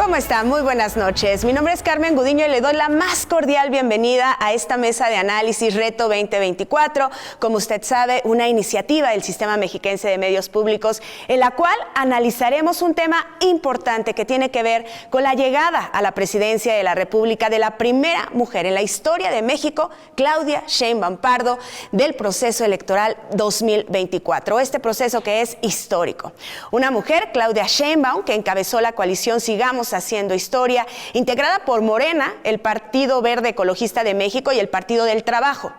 ¿Cómo están? Muy buenas noches. Mi nombre es Carmen Gudiño y le doy la más cordial bienvenida a esta mesa de análisis Reto 2024. Como usted sabe, una iniciativa del Sistema Mexiquense de Medios Públicos en la cual analizaremos un tema importante que tiene que ver con la llegada a la presidencia de la República de la primera mujer en la historia de México, Claudia Sheinbaum Pardo, del proceso electoral 2024. Este proceso que es histórico. Una mujer, Claudia Sheinbaum, que encabezó la coalición Sigamos Haciendo Historia, integrada por Morena, el Partido Verde Ecologista de México y el Partido del Trabajo.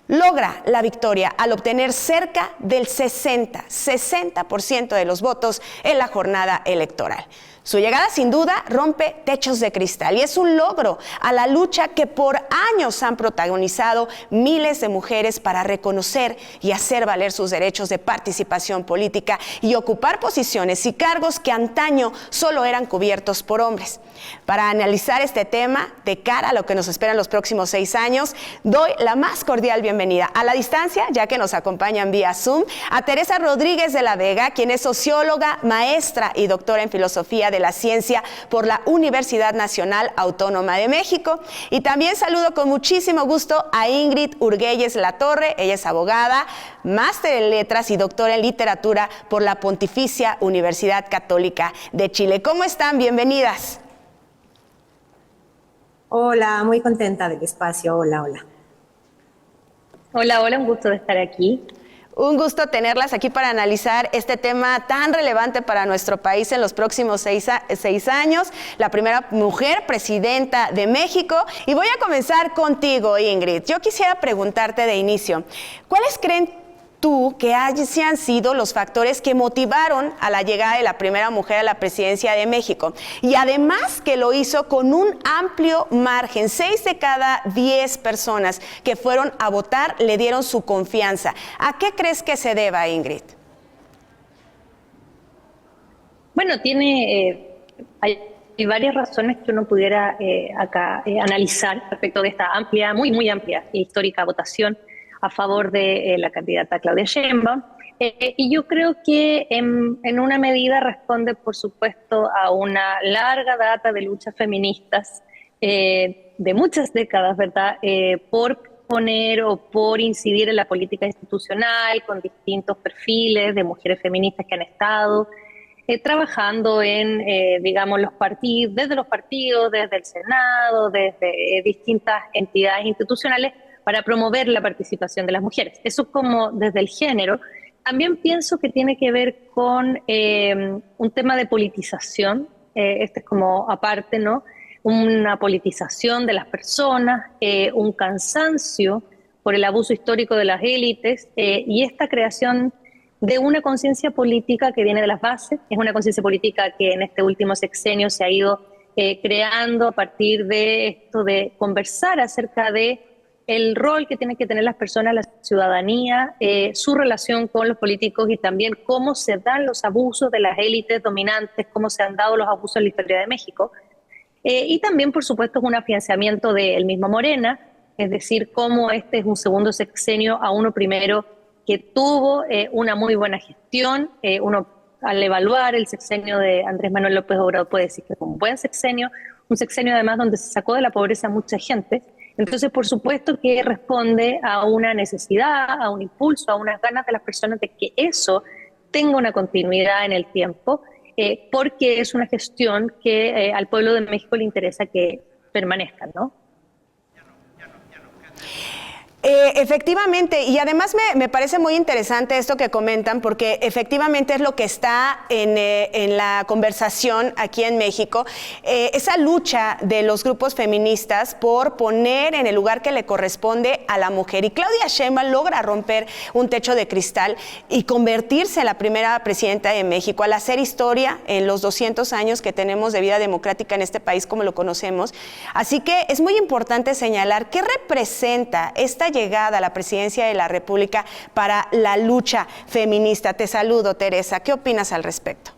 Logra la victoria al obtener cerca del 60% de los votos en la jornada electoral. Su llegada sin duda rompe techos de cristal y es un logro a la lucha que por años han protagonizado miles de mujeres para reconocer y hacer valer sus derechos de participación política y ocupar posiciones y cargos que antaño solo eran cubiertos por hombres. Para analizar este tema de cara a lo que nos espera en los próximos 6 años, doy la más cordial bienvenida a la distancia, ya que nos acompañan vía Zoom, a Teresa Rodríguez de la Vega, quien es socióloga, maestra y doctora en filosofía de la ciencia por la Universidad Nacional Autónoma de México. Y también saludo con muchísimo gusto a Ingrid Urguelles Latorre. Ella es abogada, máster en letras y doctora en literatura por la Pontificia Universidad Católica de Chile. ¿Cómo están? Bienvenidas. Hola, muy contenta del espacio. Hola. Hola, un gusto de estar aquí. Un gusto tenerlas aquí para analizar este tema tan relevante para nuestro país en los próximos 6 años. La primera mujer presidenta de México. Y voy a comenzar contigo, Ingrid. Yo quisiera preguntarte de inicio, ¿cuáles creen tú que hayan sido los factores que motivaron a la llegada de la primera mujer a la presidencia de México? Y además que lo hizo con un amplio margen. 6 de cada 10 personas que fueron a votar le dieron su confianza. ¿A qué crees que se deba, Ingrid? Bueno, hay varias razones que uno pudiera analizar respecto de esta amplia, muy amplia e histórica votación a favor de la candidata Claudia Sheinbaum. Y yo creo que en una medida responde, por supuesto, a una larga data de luchas feministas de muchas décadas, ¿verdad? Por poner o por incidir en la política institucional con distintos perfiles de mujeres feministas que han estado trabajando en, digamos, desde los partidos, desde el Senado, desde distintas entidades institucionales, para promover la participación de las mujeres. Eso como desde el género. También pienso que tiene que ver con un tema de politización, este es como aparte, ¿no? Una politización de las personas, un cansancio por el abuso histórico de las élites y esta creación de una conciencia política que viene de las bases. Es una conciencia política que en este último sexenio se ha ido creando a partir de esto de conversar acerca de el rol que tienen que tener las personas, la ciudadanía, su relación con los políticos y también cómo se dan los abusos de las élites dominantes, cómo se han dado los abusos en la historia de México. Y también, por supuesto, es un afianzamiento del mismo Morena, es decir, cómo este es un segundo sexenio a uno primero que tuvo una muy buena gestión. Uno, al evaluar el sexenio de Andrés Manuel López Obrador, puede decir que fue un buen sexenio, un sexenio además donde se sacó de la pobreza a mucha gente. Entonces, por supuesto que responde a una necesidad, a un impulso, a unas ganas de las personas de que eso tenga una continuidad en el tiempo, porque es una gestión que al pueblo de México le interesa que permanezca, ¿no? Efectivamente, y además me parece muy interesante esto que comentan, porque efectivamente es lo que está en la conversación aquí en México, esa lucha de los grupos feministas por poner en el lugar que le corresponde a la mujer. Y Claudia Sheinbaum logra romper un techo de cristal y convertirse en la primera presidenta de México al hacer historia en los 200 años que tenemos de vida democrática en este país como lo conocemos. Así que es muy importante señalar qué representa esta llegada a la presidencia de la República para la lucha feminista. Te saludo, Teresa. ¿Qué opinas al respecto?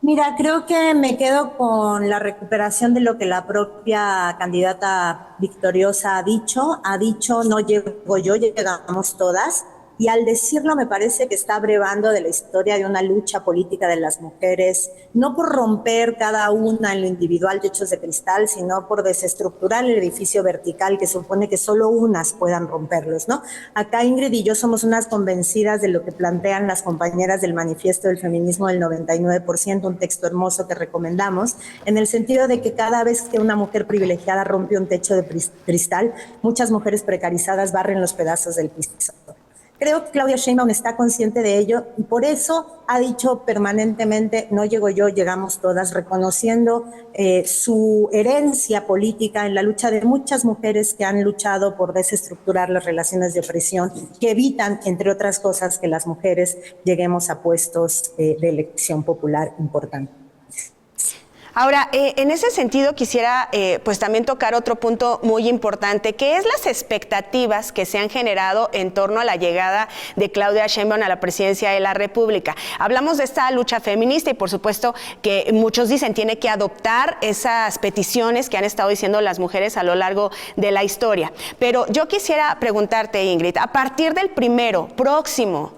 Mira, creo que me quedo con la recuperación de lo que la propia candidata victoriosa ha dicho. Ha dicho, no llego yo, llegamos todas. y al decirlo me parece que está abrevando de la historia de una lucha política de las mujeres, no por romper cada una en lo individual techos de cristal, sino por desestructurar el edificio vertical que supone que solo unas puedan romperlos, ¿no? Acá Ingrid y yo somos unas convencidas de lo que plantean las compañeras del Manifiesto del Feminismo del 99%, un texto hermoso que recomendamos, en el sentido de que cada vez que una mujer privilegiada rompe un techo de cristal, muchas mujeres precarizadas barren los pedazos del piso. Creo que Claudia Sheinbaum está consciente de ello y por eso ha dicho permanentemente, no llego yo, llegamos todas, reconociendo su herencia política en la lucha de muchas mujeres que han luchado por desestructurar las relaciones de opresión, que evitan, entre otras cosas, que las mujeres lleguemos a puestos de elección popular importantes. Ahora, en ese sentido quisiera pues también tocar otro punto muy importante, que es las expectativas que se han generado en torno a la llegada de Claudia Sheinbaum a la presidencia de la República. Hablamos de esta lucha feminista y por supuesto que muchos dicen tiene que adoptar esas peticiones que han estado diciendo las mujeres a lo largo de la historia. Pero yo quisiera preguntarte, Ingrid, a partir del próximo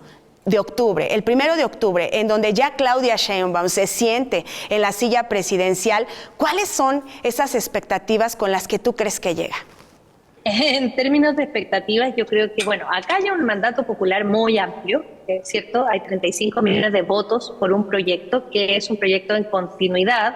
de octubre, el 1 de octubre, en donde ya Claudia Sheinbaum se siente en la silla presidencial, ¿cuáles son esas expectativas con las que tú crees que llega? En términos de expectativas, yo creo que, bueno, acá hay un mandato popular muy amplio, ¿cierto? Hay 35 millones de votos por un proyecto que es un proyecto en continuidad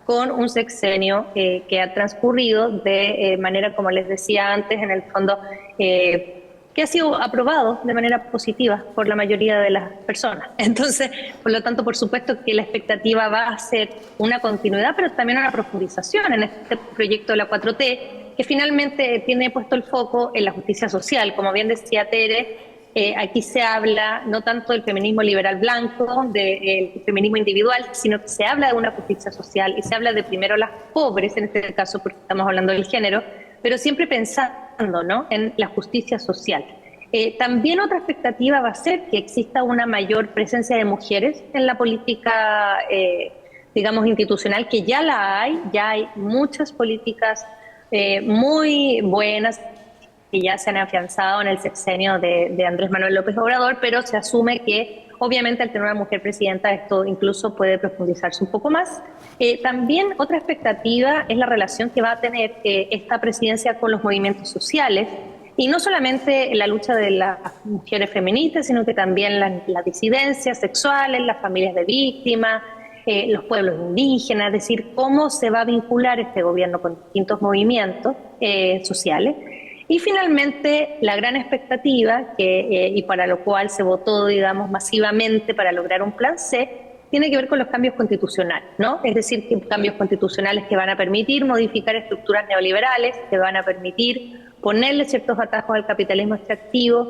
con un sexenio que ha transcurrido de manera, como les decía antes, en el fondo, que ha sido aprobado de manera positiva por la mayoría de las personas. Entonces, por lo tanto, por supuesto que la expectativa va a ser una continuidad, pero también una profundización en este proyecto de la 4T, que finalmente tiene puesto el foco en la justicia social. Como bien decía Tere, aquí se habla no tanto del feminismo liberal blanco, del feminismo individual, sino que se habla de una justicia social y se habla de primero las pobres, en este caso porque estamos hablando del género, pero siempre pensando, ¿no?, en la justicia social. También otra expectativa va a ser que exista una mayor presencia de mujeres en la política, digamos, institucional, que ya hay muchas políticas muy buenas que ya se han afianzado en el sexenio de Andrés Manuel López Obrador, pero se asume que obviamente al tener una mujer presidenta esto incluso puede profundizarse un poco más. También otra expectativa es la relación que va a tener esta presidencia con los movimientos sociales, y no solamente la lucha de las mujeres feministas, sino que también las disidencias sexuales, las familias de víctimas, los pueblos indígenas, es decir, cómo se va a vincular este gobierno con distintos movimientos sociales. Y finalmente, la gran expectativa, y para lo cual se votó, digamos, masivamente para lograr un plan C, tiene que ver con los cambios constitucionales, ¿no? Es decir, que cambios constitucionales que van a permitir modificar estructuras neoliberales, que van a permitir ponerle ciertos atajos al capitalismo extractivo,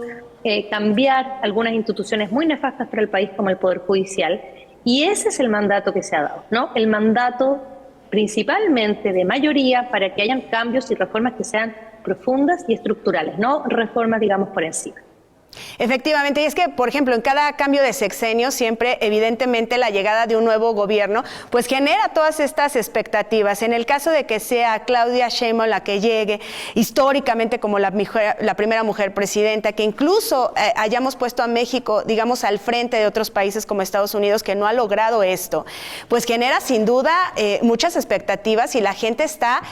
cambiar algunas instituciones muy nefastas para el país como el Poder Judicial. Y ese es el mandato que se ha dado, ¿no? El mandato principalmente de mayoría para que hayan cambios y reformas que sean profundas y estructurales, no reformas, digamos, por encima. Efectivamente, y es que, por ejemplo, en cada cambio de sexenio siempre, evidentemente, la llegada de un nuevo gobierno, pues genera todas estas expectativas. En el caso de que sea Claudia Sheinbaum la que llegue, históricamente como la primera mujer presidenta, que incluso hayamos puesto a México, digamos, al frente de otros países como Estados Unidos, que no ha logrado esto, pues genera sin duda muchas expectativas y la gente está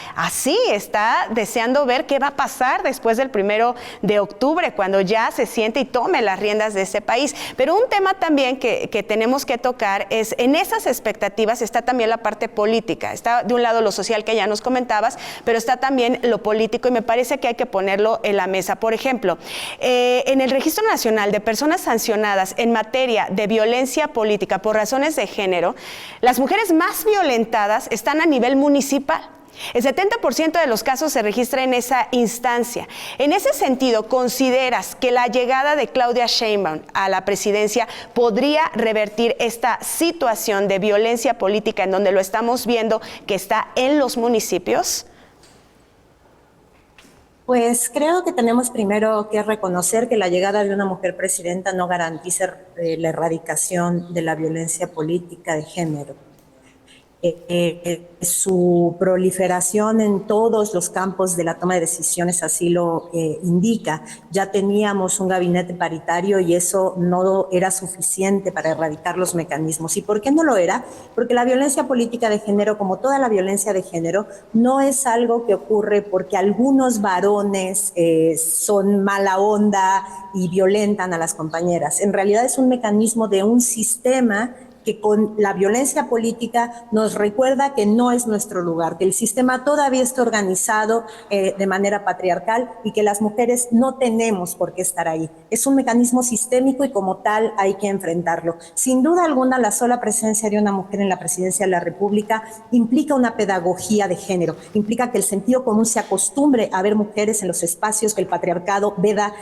deseando ver qué va a pasar después del 1 de octubre, cuando ya se siente y tome las riendas de ese país. Pero un tema también que tenemos que tocar es, en esas expectativas está también la parte política. Está de un lado lo social que ya nos comentabas, pero está también lo político y me parece que hay que ponerlo en la mesa. Por ejemplo, en el Registro Nacional de Personas Sancionadas en materia de violencia política por razones de género, las mujeres más violentadas están a nivel municipal. El 70% de los casos se registra en esa instancia. En ese sentido, ¿consideras que la llegada de Claudia Sheinbaum a la presidencia podría revertir esta situación de violencia política en donde lo estamos viendo que está en los municipios? Pues creo que tenemos primero que reconocer que la llegada de una mujer presidenta no garantiza la erradicación de la violencia política de género. su proliferación en todos los campos de la toma de decisiones así lo indica. Ya teníamos un gabinete paritario y eso no era suficiente para erradicar los mecanismos. ¿Y por qué no lo era? Porque la violencia política de género, como toda la violencia de género, no es algo que ocurre porque algunos varones son mala onda y violentan a las compañeras. En realidad es un mecanismo de un sistema que con la violencia política nos recuerda que no es nuestro lugar, que el sistema todavía está organizado de manera patriarcal y que las mujeres no tenemos por qué estar ahí. Es un mecanismo sistémico y como tal hay que enfrentarlo. Sin duda alguna, la sola presencia de una mujer en la presidencia de la República implica una pedagogía de género, implica que el sentido común se acostumbre a ver mujeres en los espacios que el patriarcado veda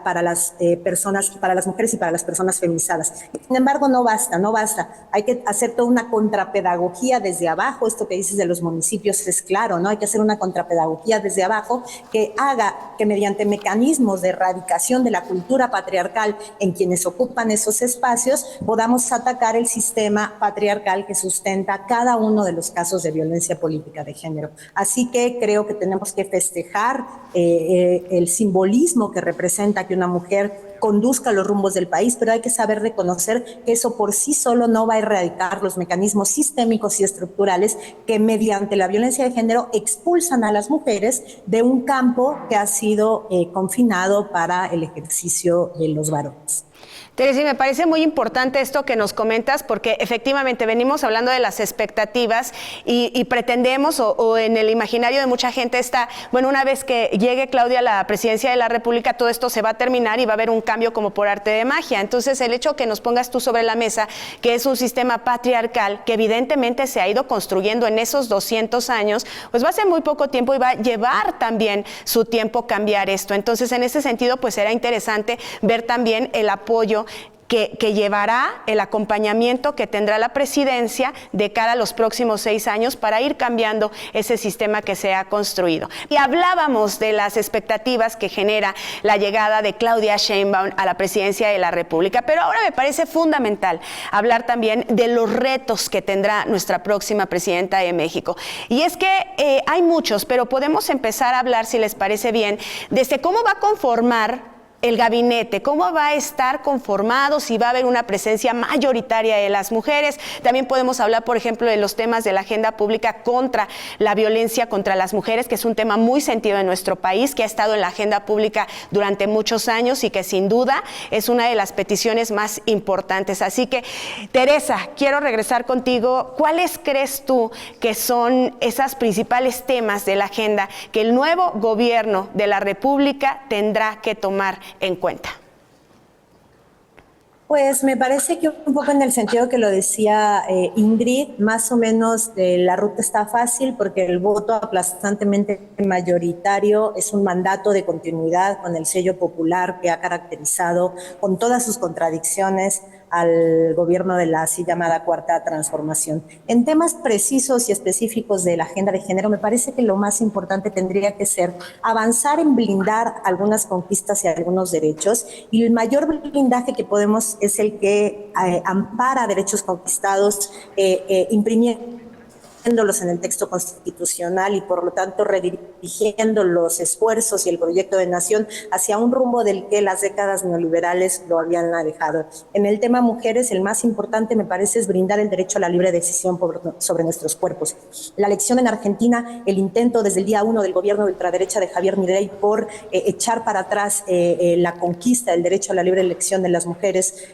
para las personas, para las mujeres y para las personas feminizadas. Sin embargo, no basta. Hay que hacer toda una contrapedagogía desde abajo. Esto que dices de los municipios es claro, ¿no? Hay que hacer una contrapedagogía desde abajo que haga que mediante mecanismos de erradicación de la cultura patriarcal en quienes ocupan esos espacios podamos atacar el sistema patriarcal que sustenta cada uno de los casos de violencia política de género. Así que creo que tenemos que festejar el simbolismo que representa que una mujer conduzca los rumbos del país, pero hay que saber reconocer que eso por sí solo no va a erradicar los mecanismos sistémicos y estructurales que mediante la violencia de género expulsan a las mujeres de un campo que ha sido confinado para el ejercicio de los varones. Teresa, me parece muy importante esto que nos comentas porque efectivamente venimos hablando de las expectativas y pretendemos o en el imaginario de mucha gente está, bueno, una vez que llegue Claudia a la presidencia de la República, todo esto se va a terminar y va a haber un cambio como por arte de magia. Entonces, el hecho que nos pongas tú sobre la mesa, que es un sistema patriarcal que evidentemente se ha ido construyendo en esos 200 años, pues va a ser muy poco tiempo y va a llevar también su tiempo cambiar esto. Entonces, en ese sentido, pues será interesante ver también el apoyo que llevará, el acompañamiento que tendrá la presidencia de cara a los próximos 6 años para ir cambiando ese sistema que se ha construido. Y hablábamos de las expectativas que genera la llegada de Claudia Sheinbaum a la presidencia de la República, pero ahora me parece fundamental hablar también de los retos que tendrá nuestra próxima presidenta de México. Y es que hay muchos, pero podemos empezar a hablar, si les parece bien, desde cómo va a conformar el gabinete, cómo va a estar conformado, si va a haber una presencia mayoritaria de las mujeres. También podemos hablar, por ejemplo, de los temas de la agenda pública contra la violencia contra las mujeres, que es un tema muy sentido en nuestro país, que ha estado en la agenda pública durante muchos años y que sin duda es una de las peticiones más importantes. Así que, Teresa, quiero regresar contigo. ¿Cuáles crees tú que son esos principales temas de la agenda que el nuevo gobierno de la República tendrá que tomar en cuenta? Pues me parece que un poco en el sentido que lo decía Ingrid, más o menos la ruta está fácil porque el voto aplastantemente mayoritario es un mandato de continuidad con el sello popular que ha caracterizado con todas sus contradicciones al gobierno de la así llamada Cuarta Transformación. En temas precisos y específicos de la agenda de género, me parece que lo más importante tendría que ser avanzar en blindar algunas conquistas y algunos derechos, y el mayor blindaje que podemos es el que ampara derechos conquistados, imprimiéndolos en el texto constitucional y por lo tanto redirigiendo los esfuerzos y el proyecto de nación hacia un rumbo del que las décadas neoliberales lo habían alejado. En el tema mujeres, el más importante me parece es brindar el derecho a la libre decisión sobre nuestros cuerpos. La elección en Argentina, el intento desde el día 1 del gobierno de ultraderecha de Javier Milei por echar para atrás la conquista del derecho a la libre elección de las mujeres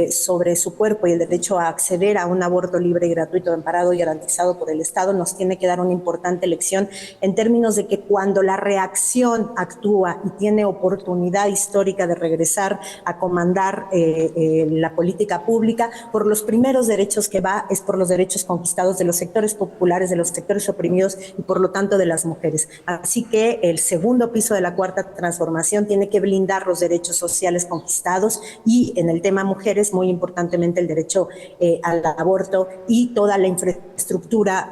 sobre su cuerpo y el derecho a acceder a un aborto libre y gratuito, amparado y garantizado por el Estado, nos tiene que dar una importante lección en términos de que cuando la reacción actúa y tiene oportunidad histórica de regresar a comandar la política pública, por los primeros derechos que va es por los derechos conquistados de los sectores populares, de los sectores oprimidos y por lo tanto de las mujeres. Así que el segundo piso de la Cuarta Transformación tiene que blindar los derechos sociales conquistados y en el tema mujeres, muy importantemente el derecho al aborto y toda la infraestructura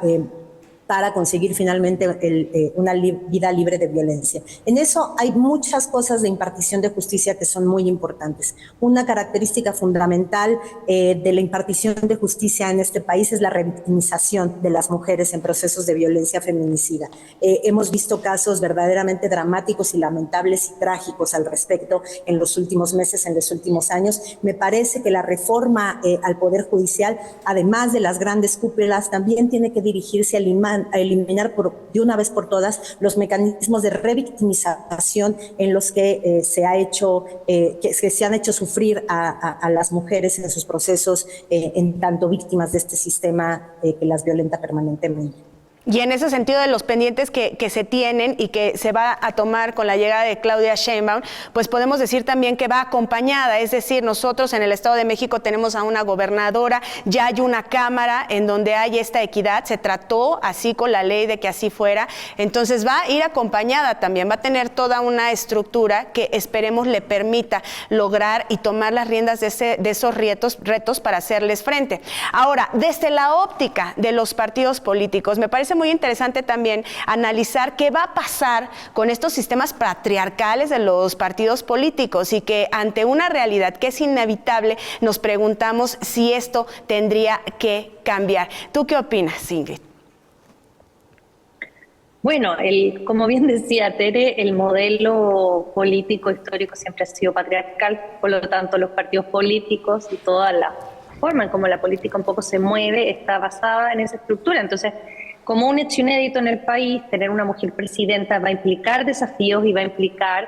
para conseguir finalmente una vida libre de violencia. En eso hay muchas cosas de impartición de justicia que son muy importantes. Una característica fundamental de la impartición de justicia en este país es la revictimización de las mujeres en procesos de violencia feminicida. Hemos visto casos verdaderamente dramáticos y lamentables y trágicos al respecto en los últimos meses, en los últimos años. Me parece que la reforma al Poder Judicial, además de las grandes cúpulas, también tiene que dirigirse a eliminar de una vez por todas los mecanismos de revictimización en los que se han hecho sufrir a las mujeres en sus procesos en tanto víctimas de este sistema que las violenta permanentemente. Y en ese sentido de los pendientes que se tienen y que se va a tomar con la llegada de Claudia Sheinbaum, pues podemos decir también que va acompañada, es decir, nosotros en el Estado de México tenemos a una gobernadora, ya hay una cámara en donde hay esta equidad, se trató así con la ley de que así fuera, entonces va a ir acompañada también, va a tener toda una estructura que esperemos le permita lograr y tomar las riendas de esos retos para hacerles frente. Ahora, desde la óptica de los partidos políticos, me parece muy interesante también analizar qué va a pasar con estos sistemas patriarcales de los partidos políticos y que ante una realidad que es inevitable nos preguntamos si esto tendría que cambiar. ¿Tú qué opinas, Ingrid? Bueno, como bien decía Tere, el modelo político histórico siempre ha sido patriarcal, por lo tanto los partidos políticos y toda la forma en cómo la política un poco se mueve está basada en esa estructura. Entonces, como un hecho inédito en el país, tener una mujer presidenta va a implicar desafíos y va a implicar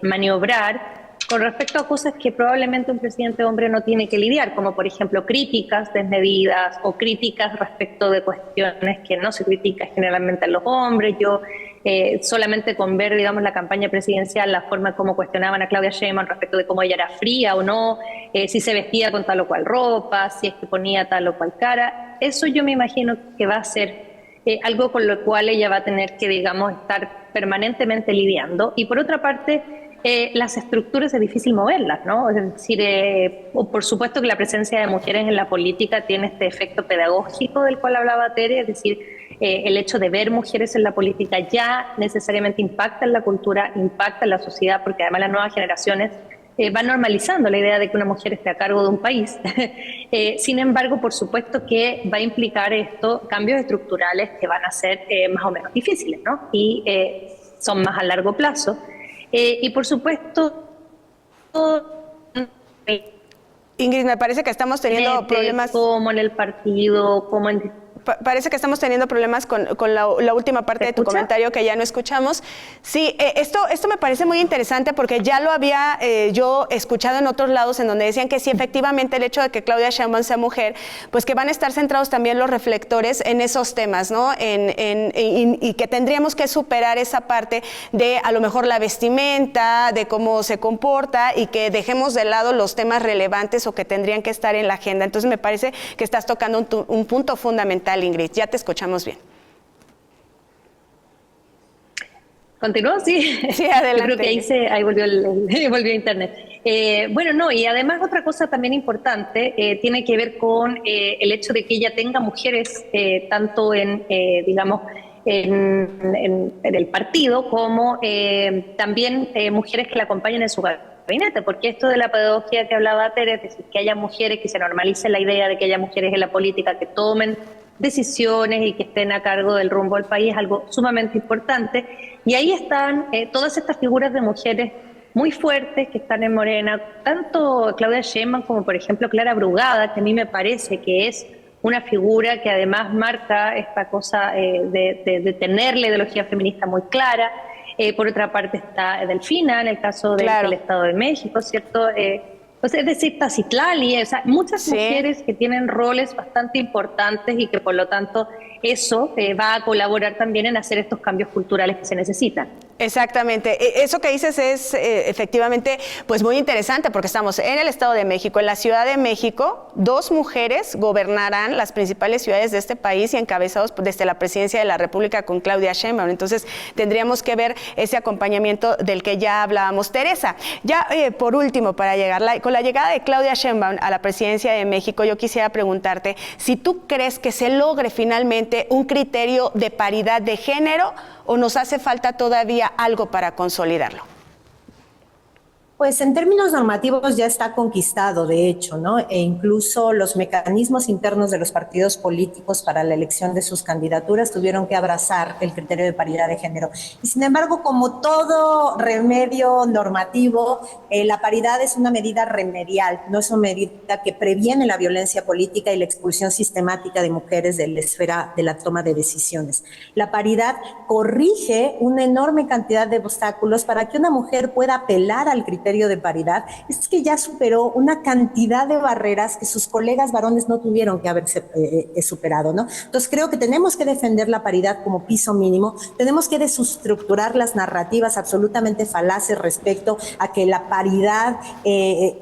maniobrar con respecto a cosas que probablemente un presidente hombre no tiene que lidiar, como por ejemplo críticas desmedidas o críticas respecto de cuestiones que no se critican generalmente a los hombres. Yo solamente con ver, digamos, la campaña presidencial, la forma como cuestionaban a Claudia Sheinbaum respecto de cómo ella era fría o no, si se vestía con tal o cual ropa, si es que ponía tal o cual cara, eso yo me imagino que va a ser algo con lo cual ella va a tener que, digamos, estar permanentemente lidiando. Y por otra parte, las estructuras es difícil moverlas, ¿no? Es decir, por supuesto que la presencia de mujeres en la política tiene este efecto pedagógico del cual hablaba Tere, es decir, el hecho de ver mujeres en la política ya necesariamente impacta en la cultura, impacta en la sociedad, porque además las nuevas generaciones van normalizando la idea de que una mujer esté a cargo de un país. Sin embargo, por supuesto que va a implicar esto cambios estructurales que van a ser más o menos difíciles, ¿no? Y son más a largo plazo. Y por supuesto... Ingrid, me parece que estamos teniendo problemas... Como en el partido, como en... Parece que estamos teniendo problemas con la última parte de tu comentario que ya no escuchamos. Sí, esto me parece muy interesante porque ya lo había yo escuchado en otros lados en donde decían que sí, efectivamente el hecho de que Claudia Sheinbaum sea mujer, pues que van a estar centrados también los reflectores en esos temas, ¿no? Y que tendríamos que superar esa parte de a lo mejor la vestimenta, de cómo se comporta y que dejemos de lado los temas relevantes o que tendrían que estar en la agenda. Entonces me parece que estás tocando un punto fundamental, Ingrid. Ya te escuchamos bien. ¿Continúo? Sí. Sí, adelante. Yo creo que ahí volvió internet. Bueno, no, y además otra cosa también importante tiene que ver con el hecho de que ella tenga mujeres tanto digamos, en el partido como también mujeres que la acompañen en su gabinete, porque esto de la pedagogía que hablaba Tere, es decir, que haya mujeres, que se normalice la idea de que haya mujeres en la política que tomen decisiones y que estén a cargo del rumbo del país, es algo sumamente importante. Y ahí están todas estas figuras de mujeres muy fuertes que están en Morena, tanto Claudia Sheinbaum como por ejemplo Clara Brugada, que a mí me parece que es una figura que además marca esta cosa de tener la ideología feminista muy clara. Por otra parte está Delfina, en el caso del Estado de México, ¿cierto? Pues es decir, Citlali, o sea, muchas mujeres que tienen roles bastante importantes y que por lo tanto eso va a colaborar también en hacer estos cambios culturales que se necesitan. Exactamente. Eso que dices es efectivamente pues muy interesante porque estamos en el Estado de México, en la Ciudad de México, 2 mujeres gobernarán las principales ciudades de este país y encabezados desde la presidencia de la República con Claudia Sheinbaum. Entonces tendríamos que ver ese acompañamiento del que ya hablábamos. Teresa, ya por último, para llegar, con la llegada de Claudia Sheinbaum a la presidencia de México, yo quisiera preguntarte si tú crees que se logre finalmente un criterio de paridad de género o nos hace falta todavía algo para consolidarlo. Pues en términos normativos ya está conquistado, de hecho, ¿no? E incluso los mecanismos internos de los partidos políticos para la elección de sus candidaturas tuvieron que abrazar el criterio de paridad de género. Y sin embargo, como todo remedio normativo, la paridad es una medida remedial, no es una medida que previene la violencia política y la expulsión sistemática de mujeres de la esfera de la toma de decisiones. La paridad corrige una enorme cantidad de obstáculos para que una mujer pueda apelar al criterio de paridad, es que ya superó una cantidad de barreras que sus colegas varones no tuvieron que haberse superado, ¿no? Entonces creo que tenemos que defender la paridad como piso mínimo, tenemos que desestructurar las narrativas absolutamente falaces respecto a que la paridad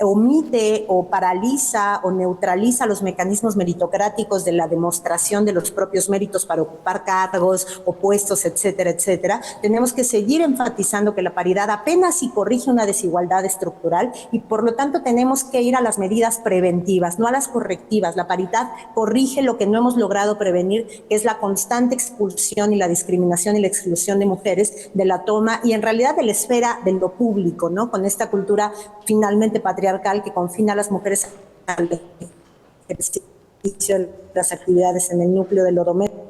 omite o paraliza o neutraliza los mecanismos meritocráticos de la demostración de los propios méritos para ocupar cargos o puestos, etcétera, etcétera. Tenemos que seguir enfatizando que la paridad apenas si corrige una desigualdad estructural y por lo tanto tenemos que ir a las medidas preventivas, no a las correctivas. La paridad corrige lo que no hemos logrado prevenir, que es la constante expulsión y la discriminación y la exclusión de mujeres de la toma y en realidad de la esfera de lo público, ¿no? Con esta cultura finalmente patriarcal que confina a las mujeres al ejercicio de las actividades en el núcleo de lo doméstico.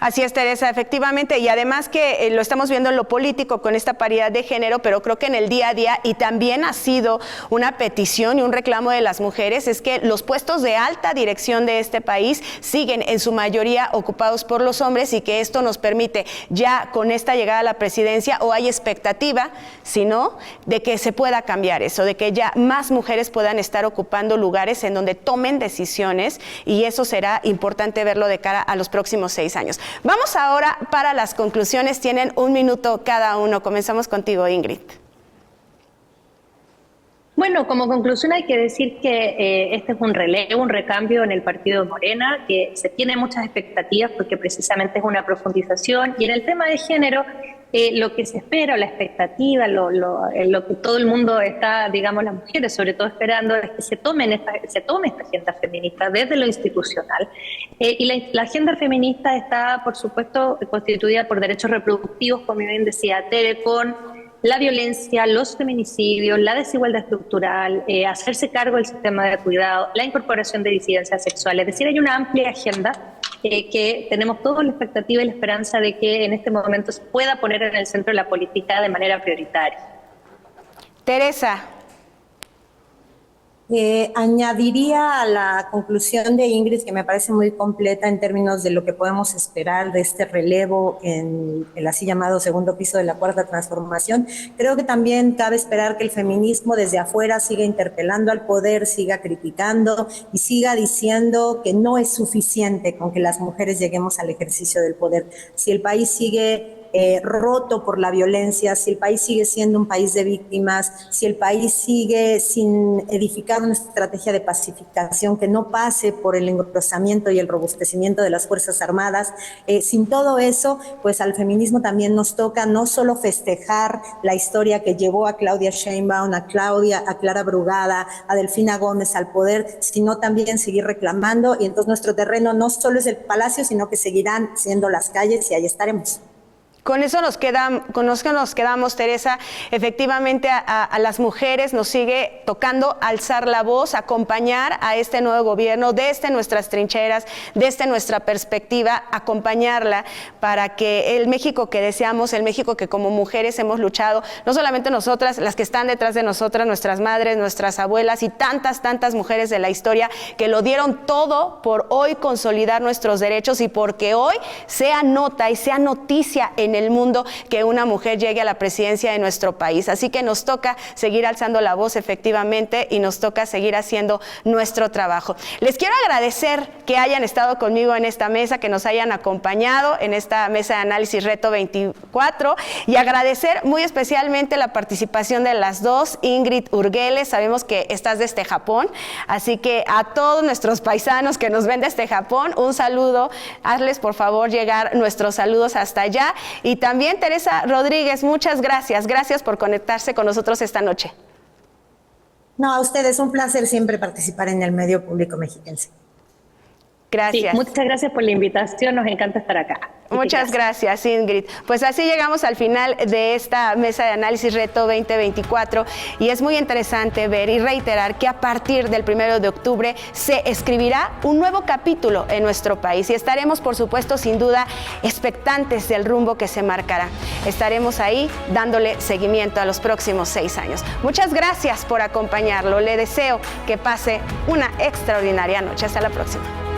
Así es, Teresa, efectivamente, y además que lo estamos viendo en lo político con esta paridad de género, pero creo que en el día a día, y también ha sido una petición y un reclamo de las mujeres, es que los puestos de alta dirección de este país siguen en su mayoría ocupados por los hombres y que esto nos permite ya con esta llegada a la presidencia, o hay expectativa, si no, de que se pueda cambiar eso, de que ya más mujeres puedan estar ocupando lugares en donde tomen decisiones y eso será importante verlo de cara a los próximos 6 años. Vamos ahora para las conclusiones. Tienen 1 minuto cada uno. Comenzamos contigo, Ingrid. Bueno, como conclusión hay que decir que este es un relevo, un recambio en el partido Morena, que se tiene muchas expectativas porque precisamente es una profundización. Y en el tema de género, lo que se espera, o la expectativa, lo que todo el mundo está, digamos, las mujeres sobre todo esperando, es que se tome esta agenda feminista desde lo institucional. Y la agenda feminista está, por supuesto, constituida por derechos reproductivos, como bien decía Tere, con la violencia, los feminicidios, la desigualdad estructural, hacerse cargo del sistema de cuidado, la incorporación de disidencias sexuales. Es decir, hay una amplia agenda que tenemos toda la expectativa y la esperanza de que en este momento se pueda poner en el centro de la política de manera prioritaria. Teresa. Añadiría a la conclusión de Ingrid, que me parece muy completa en términos de lo que podemos esperar de este relevo en el así llamado segundo piso de la Cuarta Transformación. Creo que también cabe esperar que el feminismo desde afuera siga interpelando al poder, siga criticando y siga diciendo que no es suficiente con que las mujeres lleguemos al ejercicio del poder. Si el país sigue roto por la violencia, si el país sigue siendo un país de víctimas, si el país sigue sin edificar una estrategia de pacificación que no pase por el engrosamiento y el robustecimiento de las Fuerzas Armadas, sin todo eso, pues al feminismo también nos toca no solo festejar la historia que llevó a Claudia Sheinbaum, a Clara Brugada, a Delfina Gómez al poder, sino también seguir reclamando, y entonces nuestro terreno no solo es el Palacio, sino que seguirán siendo las calles y ahí estaremos. Con eso nos quedamos, Teresa. Efectivamente, a las mujeres nos sigue tocando alzar la voz, acompañar a este nuevo gobierno desde nuestras trincheras, desde nuestra perspectiva, acompañarla para que el México que deseamos, el México que como mujeres hemos luchado, no solamente nosotras, las que están detrás de nosotras, nuestras madres, nuestras abuelas y tantas mujeres de la historia que lo dieron todo por hoy consolidar nuestros derechos y porque hoy sea nota y sea noticia en en el mundo que una mujer llegue a la presidencia de nuestro país. Así que nos toca seguir alzando la voz efectivamente y nos toca seguir haciendo nuestro trabajo. Les quiero agradecer que hayan estado conmigo en esta mesa, que nos hayan acompañado en esta mesa de análisis Reto 24 y agradecer muy especialmente la participación de las dos. Ingrid Urgueles, sabemos que estás desde Japón, así que a todos nuestros paisanos que nos ven desde Japón, un saludo, hazles por favor llegar nuestros saludos hasta allá. Y también Teresa Rodríguez, muchas gracias, gracias por conectarse con nosotros esta noche. No, a ustedes, un placer siempre participar en el medio público mexiquense. Gracias. Sí, muchas gracias por la invitación, nos encanta estar acá. Muchas gracias, Ingrid. Pues así llegamos al final de esta mesa de análisis Reto 2024 y es muy interesante ver y reiterar que a partir del 1 de octubre se escribirá un nuevo capítulo en nuestro país y estaremos, por supuesto, sin duda, expectantes del rumbo que se marcará. Estaremos ahí dándole seguimiento a los próximos 6 años. Muchas gracias por acompañarlo. Le deseo que pase una extraordinaria noche. Hasta la próxima.